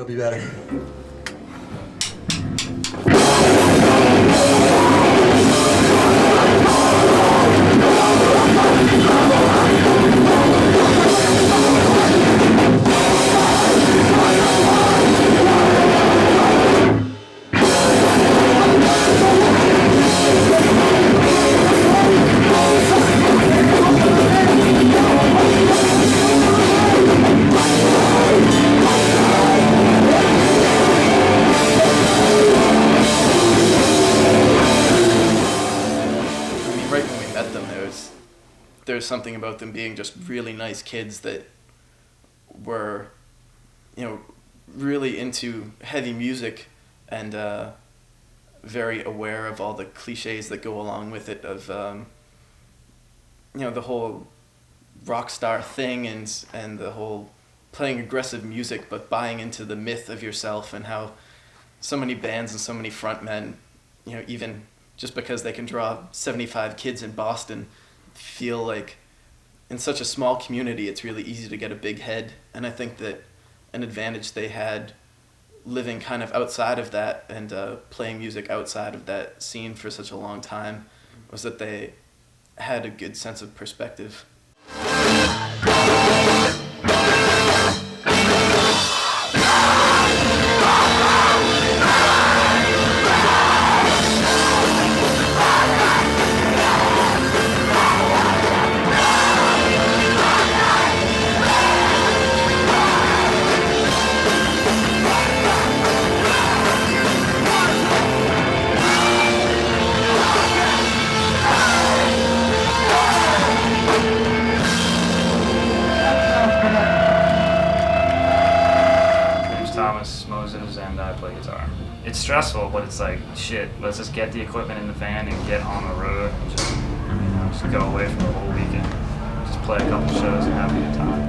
It'll be better. There's something about them being just really nice kids that were, really into heavy music and very aware of all the cliches that go along with it of, the whole rock star thing and the whole playing aggressive music but buying into the myth of yourself and how so many bands and so many frontmen, even just because they can draw 75 kids in Boston, feel like in such a small community it's really easy to get a big head. And I think that an advantage they had living kind of outside of that and playing music outside of that scene for such a long time was that they had a good sense of perspective. And I play guitar. It's stressful, but it's like, shit, let's just get the equipment in the van and get on the road and just go away for the whole weekend. Just play a couple shows and have a good time.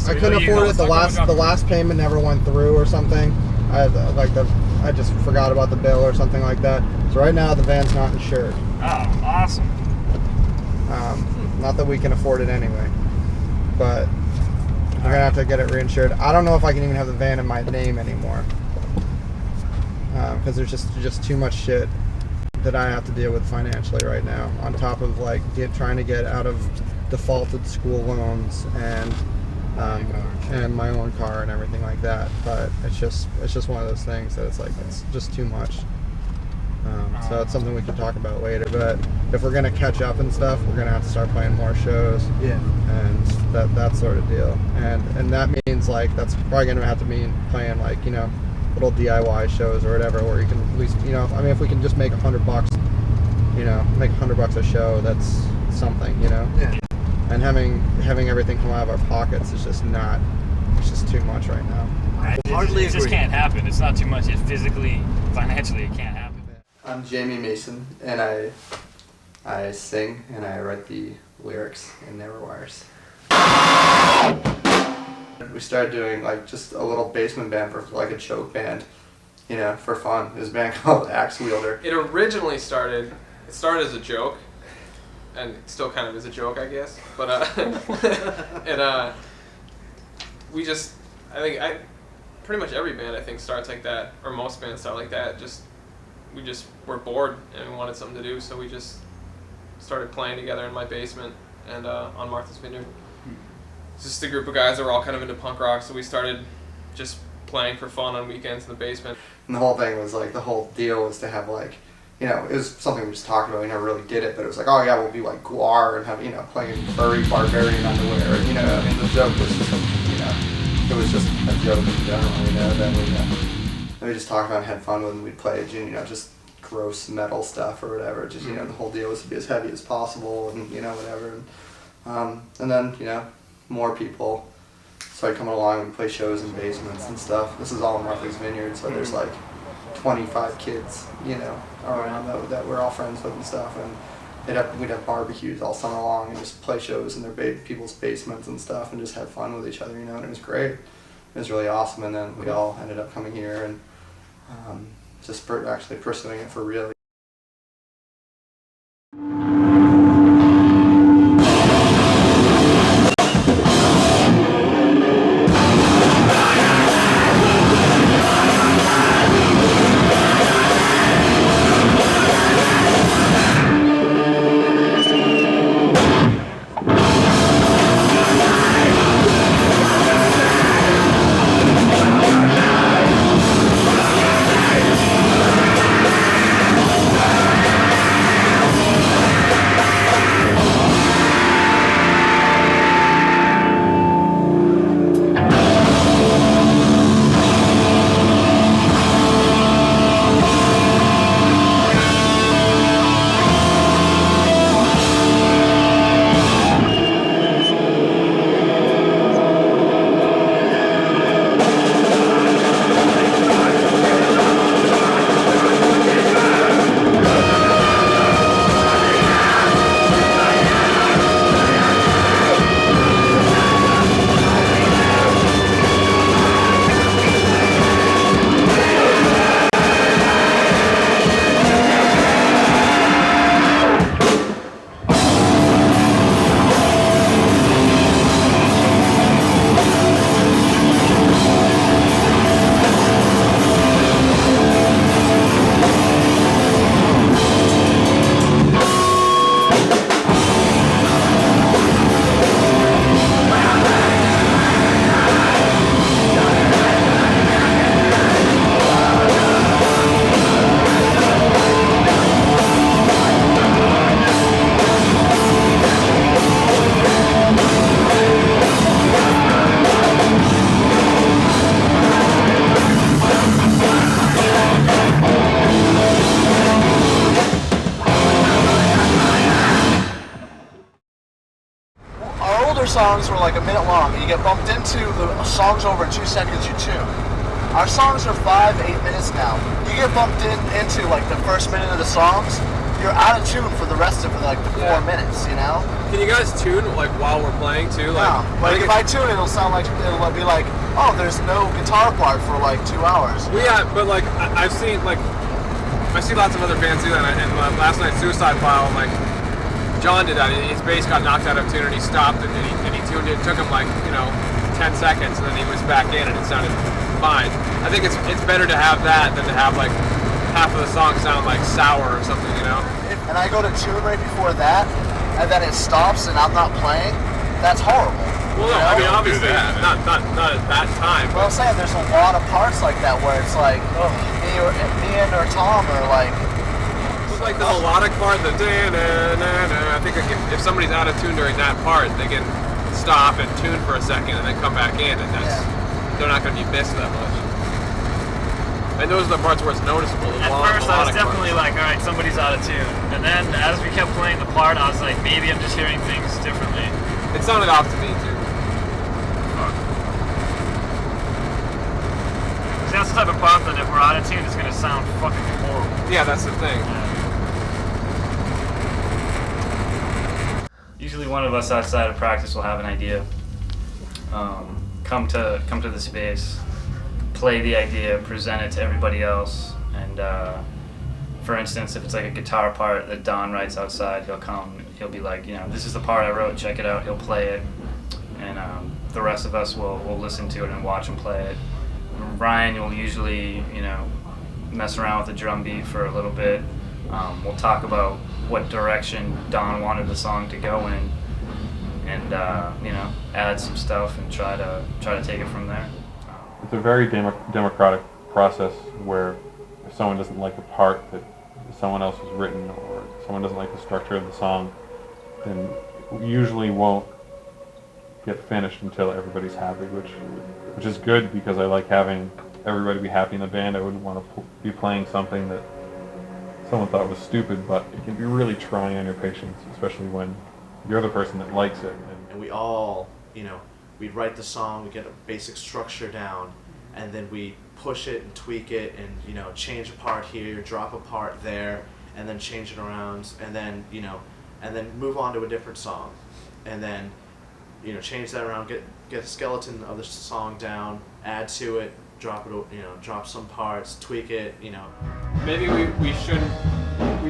I couldn't afford it. The last payment never went through or something. I just forgot about the bill or something like that. So right now the van's not insured. Oh, awesome. Not that we can afford it anyway, but we're gonna have to get it reinsured. I don't know if I can even have the van in my name anymore because there's just too much shit that I have to deal with financially right now. On top of trying to get out of defaulted school loans and my own car and everything like that. But it's just one of those things that it's just too much. So it's something we can talk about later. But if we're gonna catch up and stuff, we're gonna have to start playing more shows. Yeah. And that sort of deal. And that means that's probably gonna have to mean playing little DIY shows or whatever, where you can at least if we can just make $100, make $100 a show, that's something, Yeah. And having everything come out of our pockets is just not. It's just too much right now. It just can't happen. It's not too much. It physically, financially, it can't happen. I'm Jamie Mason, and I sing and I write the lyrics in Neverwires. We started doing just a little basement band for a joke band, for fun. It was a band called Axe Wielder. It started as a joke. And it still kind of is a joke, I guess. But pretty much every band I think starts like that, or most bands start like that. We were bored and we wanted something to do, so we just started playing together in my basement and on Martha's Vineyard. It's just a group of guys that were all kind of into punk rock, so we started just playing for fun on weekends in the basement. And the whole thing was the whole deal was to have it was something we just talked about. We never really did it, but it was oh yeah, we'll be Guar and have playing in furry barbarian underwear. And the joke was just it was just a joke in general. Then we just talked about and had fun when we'd play just gross metal stuff or whatever. Just the whole deal was to be as heavy as possible and whatever. And then more people started coming along and play shows in basements and stuff. This is all in Martha's Vineyard, so there's 25 kids, around that we're all friends with and stuff. we'd have barbecues all summer long and just play shows in their people's basements and stuff and just have fun with each other, you know, and it was great. It was really awesome, and then we all ended up coming here and just actually pursuing it for real. Songs were like a minute long. You get bumped into the songs over in 2 seconds, you tune. Our songs are 5, 8 minutes now. You get bumped into like the first minute of the songs, you're out of tune for the rest of like the 4 minutes, you know? Can you guys tune like while we're playing too? Like, no, but if I tune it, it'll sound like, it'll be like, oh, there's no guitar part for like 2 hours. Well, yeah, but like I've seen like I see lots of other bands do that, and last night's Suicide File, like John did that. His bass got knocked out of tune and he stopped and he tuned it. It took him like 10 seconds and then he was back in and it sounded fine. I think it's better to have that than to have like half of the song sound like sour or something, you know. And I go to tune right before that, and then it stops and I'm not playing. That's horrible. Well, no, I mean obviously not at that time. Well, I'm saying there's a lot of parts like that where it's like, oh, me and or Tom are like. Like the melodic part, the I think if somebody's out of tune during that part, they can stop and tune for a second and then come back in, and they're not going to be missed that much. And those are the parts where it's noticeable. At first, I was definitely like, all right, somebody's out of tune. And then as we kept playing the part, I was like, maybe I'm just hearing things differently. It sounded off to me too. See, that's the type of part that if we're out of tune, it's going to sound fucking horrible. Yeah, that's the thing. Usually one of us outside of practice will have an idea. Come to the space, play the idea, present it to everybody else, and for instance, if it's like a guitar part that Don writes outside, he'll be like, this is the part I wrote, check it out, he'll play it, and the rest of us will listen to it and watch him play it. Ryan will usually, mess around with the drum beat for a little bit. We'll talk about what direction Don wanted the song to go in, and add some stuff and try to take it from there. It's a very democratic process where if someone doesn't like a part that someone else has written, or someone doesn't like the structure of the song, then it usually won't get finished until everybody's happy, which is good, because I like having everybody be happy in the band. I wouldn't want to be playing something that someone thought was stupid, but it can be really trying on your patience, especially when you're the person that likes it. And we all, we'd write the song, we get a basic structure down, and then we push it and tweak it and, change a part here, drop a part there, and then change it around, and then, and then move on to a different song, and then change that around, get a skeleton of the song down, add to it, drop it, drop some parts, tweak it, Maybe we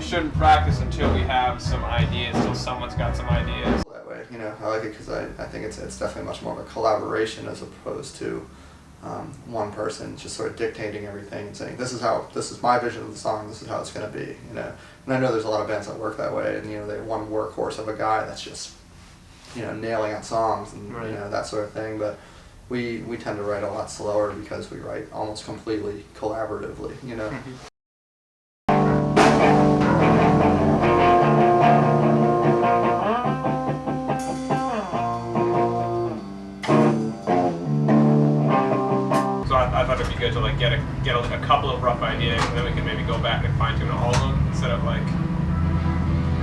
shouldn't practice until we have some ideas, until someone's got some ideas. That way, I like it because I think it's definitely much more of a collaboration as opposed to one person just sort of dictating everything and saying, this is my vision of the song, this is how it's going to be, And I know there's a lot of bands that work that way, and they have one workhorse of a guy that's just nailing out songs and Right. that sort of thing. But we tend to write a lot slower because we write almost completely collaboratively. So I thought it'd be good to like get a couple of rough ideas, and then we can maybe go back and fine tune all of them instead of like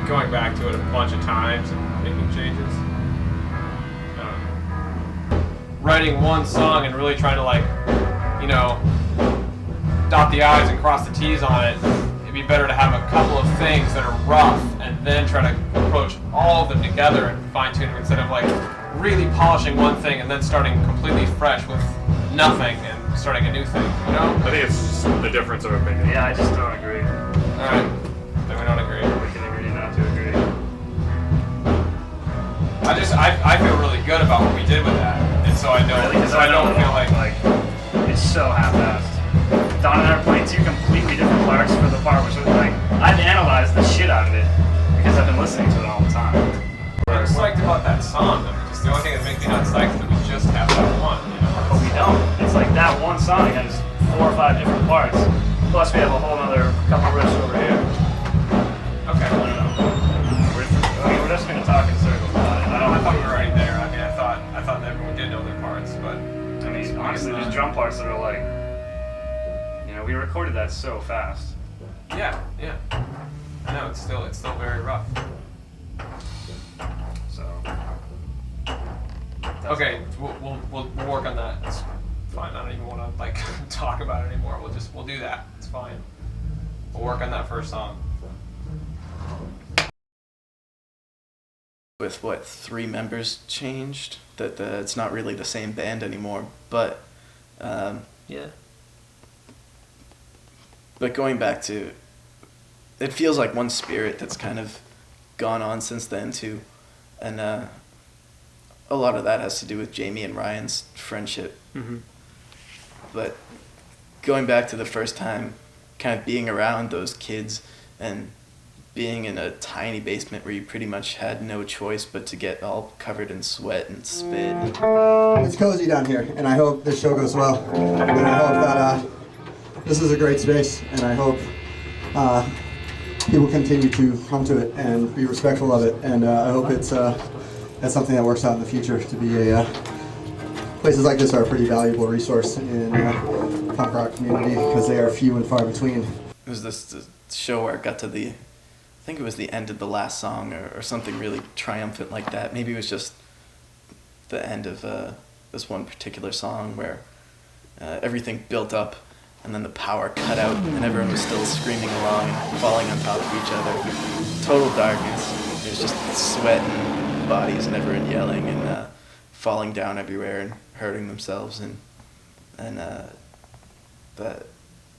going back to it a bunch of times and making changes. Writing one song and really trying to like, dot the I's and cross the T's on it. It'd be better to have a couple of things that are rough and then try to approach all of them together and fine tune them instead of like really polishing one thing and then starting completely fresh with nothing and starting a new thing, I think it's just the difference of opinion. Yeah, I just don't agree. Alright, then we don't agree. We can agree not to agree. I feel really good about what we did with that. And so I don't, Really? so I don't feel like it's so half-assed. Don and I are playing two completely different parts for the part which was like, I've analyzed the shit out of it because I've been listening to it all the time. I'm psyched about that song. I mean, just the only thing that makes me not psyched is that we just have that one, But we don't. It's like that one song has 4 or 5 different parts. Plus we have a whole other couple riffs over here. Okay. I don't know. We're just gonna talk in circles about it. I thought we were already there. I mean, I thought that everyone did know their parts, but I mean, honestly, there's drum parts that are like, we recorded that so fast. yeah. I know it's still very rough. So. Okay, we'll work on that. It's fine. I don't even want to like talk about it anymore. We'll do that. It's fine. We'll work on that first song. With 3 members changed, that it's not really the same band anymore. But Yeah. But going back to, it feels like one spirit that's kind of gone on since then too, and a lot of that has to do with Jamie and Ryan's friendship. Mm-hmm. But going back to the first time, kind of being around those kids and being in a tiny basement where you pretty much had no choice but to get all covered in sweat and spit. It's cozy down here, and I hope this show goes well. And I hope that this is a great space, and I hope people continue to come to it and be respectful of it. And I hope it's something that works out in the future to be a places like this are a pretty valuable resource in the punk rock community because they are few and far between. It was this show where it got to I think it was the end of the last song or something really triumphant like that. Maybe it was just the end of this one particular song where everything built up and then the power cut out and everyone was still screaming along and falling on top of each other. Total darkness. There's just sweat and bodies and everyone yelling and falling down everywhere and hurting themselves and that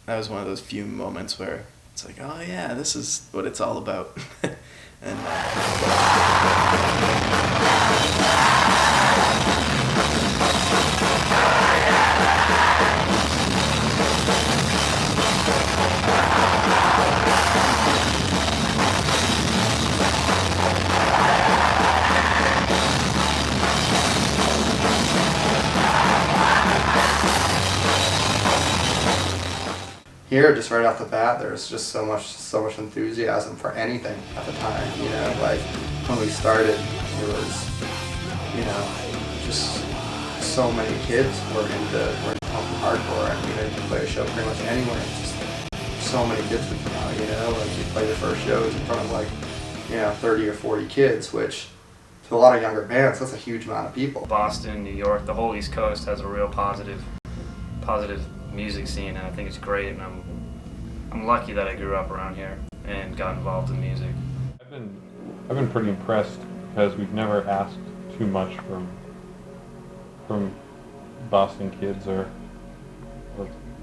was one of those few moments where it's like, oh yeah, this is what it's all about. And Here, just right off the bat, there's just so much enthusiasm for anything at the time. Like when we started, it was, just so many kids were into punk and hardcore. I mean, you can play a show pretty much anywhere. It's just so many kids would come out. Like you play your first shows in front of like, 30 or 40 kids, which to a lot of younger bands, that's a huge amount of people. Boston, New York, the whole East Coast has a real positive music scene, and I think it's great, and I'm lucky that I grew up around here and got involved in music. I've I've been pretty impressed because we've never asked too much from Boston kids or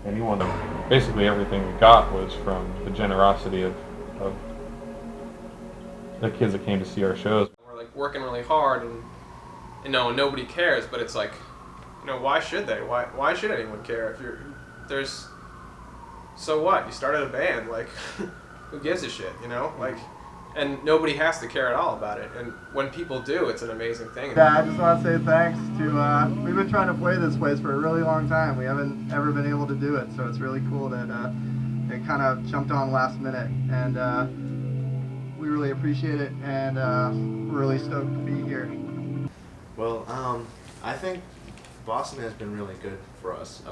anyone. Basically everything we got was from the generosity of the kids that came to see our shows. We're like working really hard, and you know, nobody cares. But it's like, you know, why should they? Why should anyone care? If there's, so what? You started a band, like, who gives a shit, you know? Like, and nobody has to care at all about it. And when people do, it's an amazing thing. Yeah, I just want to say thanks to, we've been trying to play this place for a really long time. We haven't ever been able to do it, so it's really cool that it kind of jumped on last minute. And we really appreciate it, and we're really stoked to be here. Well, I think Boston has been really good for us.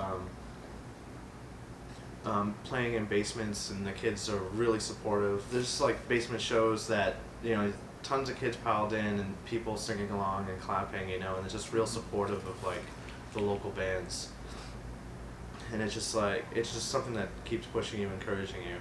Playing in basements, and the kids are really supportive. There's like basement shows that, you know, tons of kids piled in and people singing along and clapping, you know, and it's just real supportive of like the local bands. And it's just like, it's just something that keeps pushing you, encouraging you.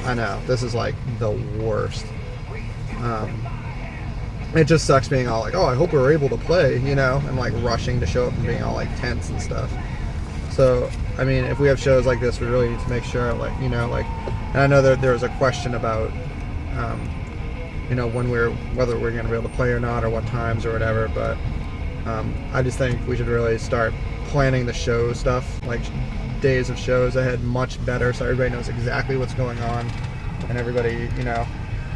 I know, this is like the worst. It just sucks being all like, oh, I hope we're able to play, you know, and like rushing to show up and being all like tense and stuff. So, I mean, if we have shows like this, we really need to make sure, like, you know, like, and I know that there was a question about, you know, whether we're going to be able to play or not, or what times or whatever, but I just think we should really start planning the show stuff, like days of shows ahead much better, so everybody knows exactly what's going on, and everybody, you know,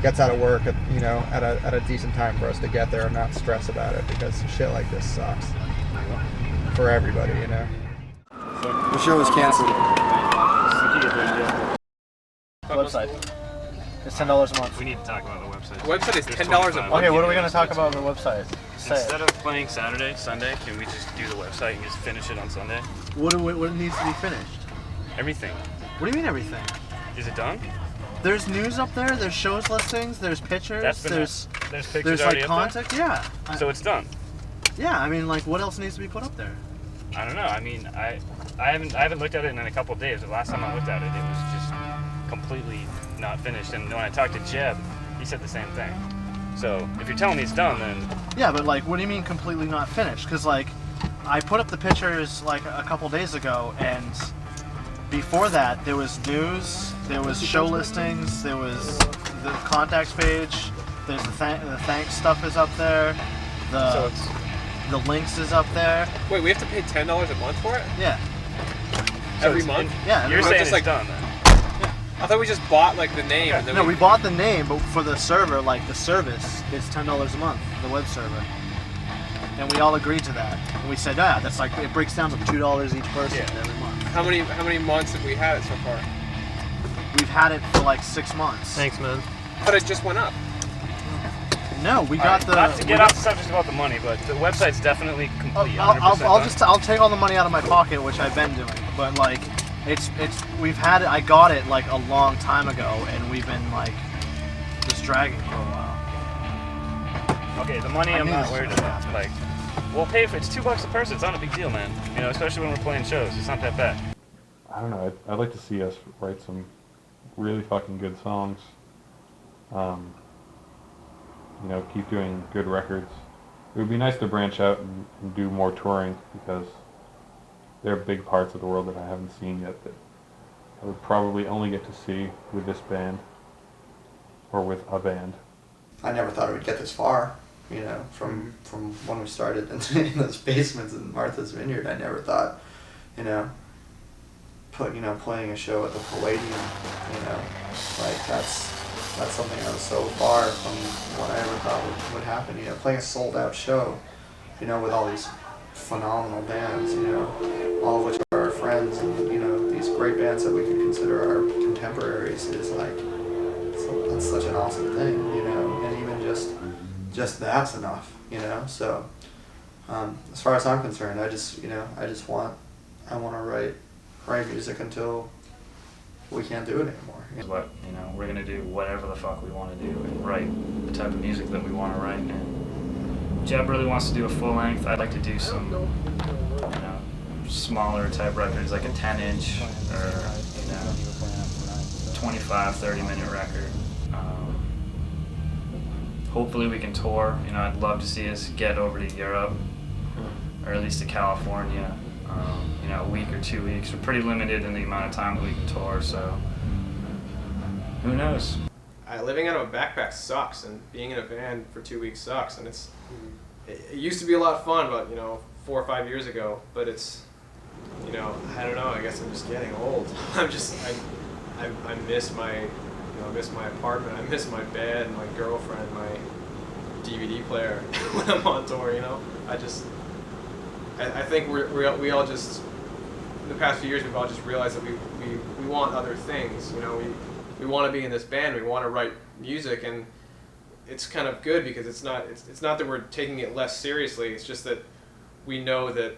gets out of work at, you know, at a decent time for us to get there and not stress about it, because shit like this sucks for everybody, you know. The show was canceled. Website. It's $10 a month. We need to talk about the website. The website is There's $10 a 25. month. Okay, what are we going to talk about on the website? Say it. Instead of playing Saturday, Sunday, can we just do the website and just finish it on Sunday? What needs to be finished? Everything. What do you mean everything? Is it done? There's news up there, there's shows listings, there's pictures, That's been there's pictures there's already like up there? contact, yeah. So it's done. Yeah, I mean, like, what else needs to be put up there? I don't know. I mean, I haven't looked at it in a couple of days. The last time I looked at it, it was just completely not finished. And when I talked to Jeb, he said the same thing. So if you're telling me it's done, then Yeah, but like, what do you mean completely not finished? Because like, I put up the pictures like a couple days ago, and before that there was news, there was show listings, there was the contacts page, there's the thanks stuff is up there, the links is up there. Wait, we have to pay $10 a month for it? Yeah. Every month? Yeah. you're every saying just it's like- done then. I thought we just bought like the name. And then No, we bought the name, but for the server, like the service, it's $10 a month, the web server. And we all agreed to that. And we said, yeah, that's like, it breaks down to $2 each person every month. How many months have we had it so far? We've had it for like 6 months. Thanks, man. But it just went up. No, we got the. Not to get off the subject about the money, but the website's definitely complete. 100% I'll take all the money out of my pocket, which I've been doing. But like, we've had it. I got it like a long time ago, and we've been like just dragging for a while. Okay, the money I'm not worried about. Like, we'll pay for it's $2 a person. It's not a big deal, man. You know, especially when we're playing shows. It's not that bad. I don't know. I'd like to see us write some really fucking good songs. You know, keep doing good records. It would be nice to branch out and do more touring, because there are big parts of the world that I haven't seen yet that I would probably only get to see with this band or with a band. I never thought it would get this far, you know, from when we started in those basements in Martha's Vineyard. I never thought, you know, playing a show at the Palladium, you know, like that's something that was so far from what I ever thought would happen, you know, playing a sold out show, you know, with all these phenomenal bands, you know, all of which are our friends, and, you know, these great bands that we could consider our contemporaries is like, that's such an awesome thing, you know. just that's enough, you know. So as far as I'm concerned, I want to write music until we can't do it anymore. What, you know, we're gonna do whatever the fuck we want to do and write the type of music that we want to write. And Jeb really wants to do a full length. I'd like to do some, you know, smaller type records, like a 10-inch or, you know, 25, 30-minute record. Hopefully we can tour. You know, I'd love to see us get over to Europe, or at least to California. You know, a week or 2 weeks. We're pretty limited in the amount of time that we can tour, so who knows? Living out of a backpack sucks, and being in a van for 2 weeks sucks. And it used to be a lot of fun, about 4 or 5 years ago. But it's, I don't know. I guess I'm just getting old. I miss my, I miss my apartment. I miss my bed, my girlfriend, my DVD player when I'm on tour. I think we all just, in the past few years, we've all just realized that we want other things. We want to be in this band. We want to write music, and it's kind of good because it's not that we're taking it less seriously. It's just that we know that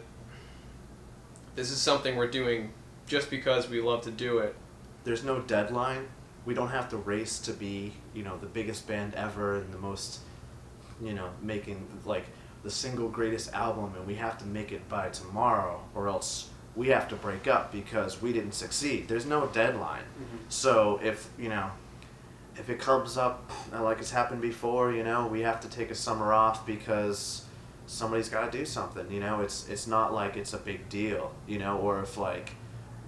this is something we're doing just because we love to do it. There's no deadline. We don't have to race to be, the biggest band ever and the most, making like the single greatest album, and we have to make it by tomorrow or else we have to break up because we didn't succeed. There's no deadline. Mm-hmm. So if it comes up like it's happened before, we have to take a summer off because somebody's got to do something. It's not like it's a big deal, or if like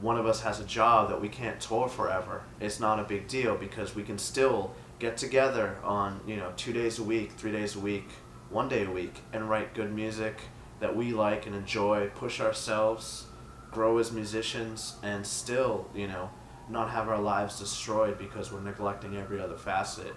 one of us has a job that we can't tour forever, it's not a big deal because we can still get together on 2 days a week, 3 days a week, 1 day a week, and write good music that we like and enjoy, push ourselves, grow as musicians, and still, not have our lives destroyed because we're neglecting every other facet,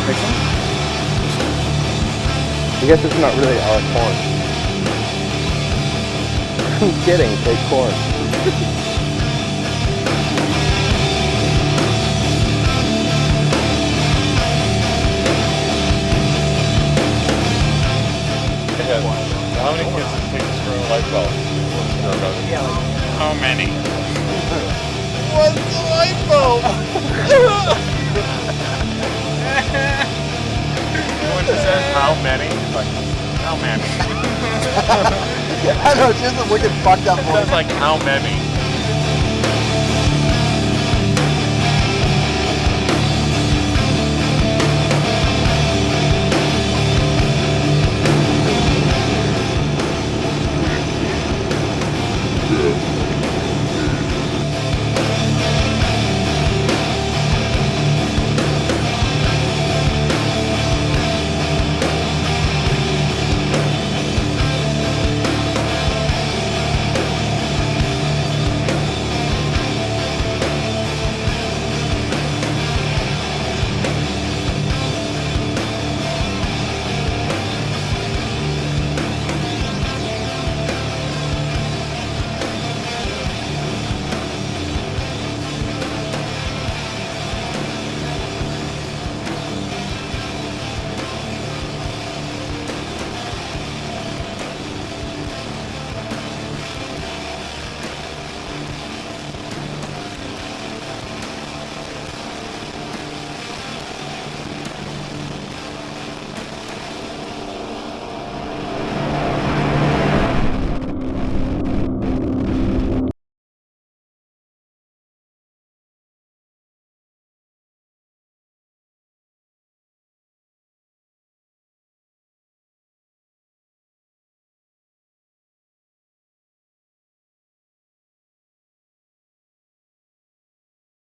fix them? I guess it's not really our corn. I'm kidding, take corn. How many kids does it take to screw a light bulb? How many? What's the light bulb? When she says how many, it's like, how many? I know, she has a wicked fucked up It voice. sounds like how many.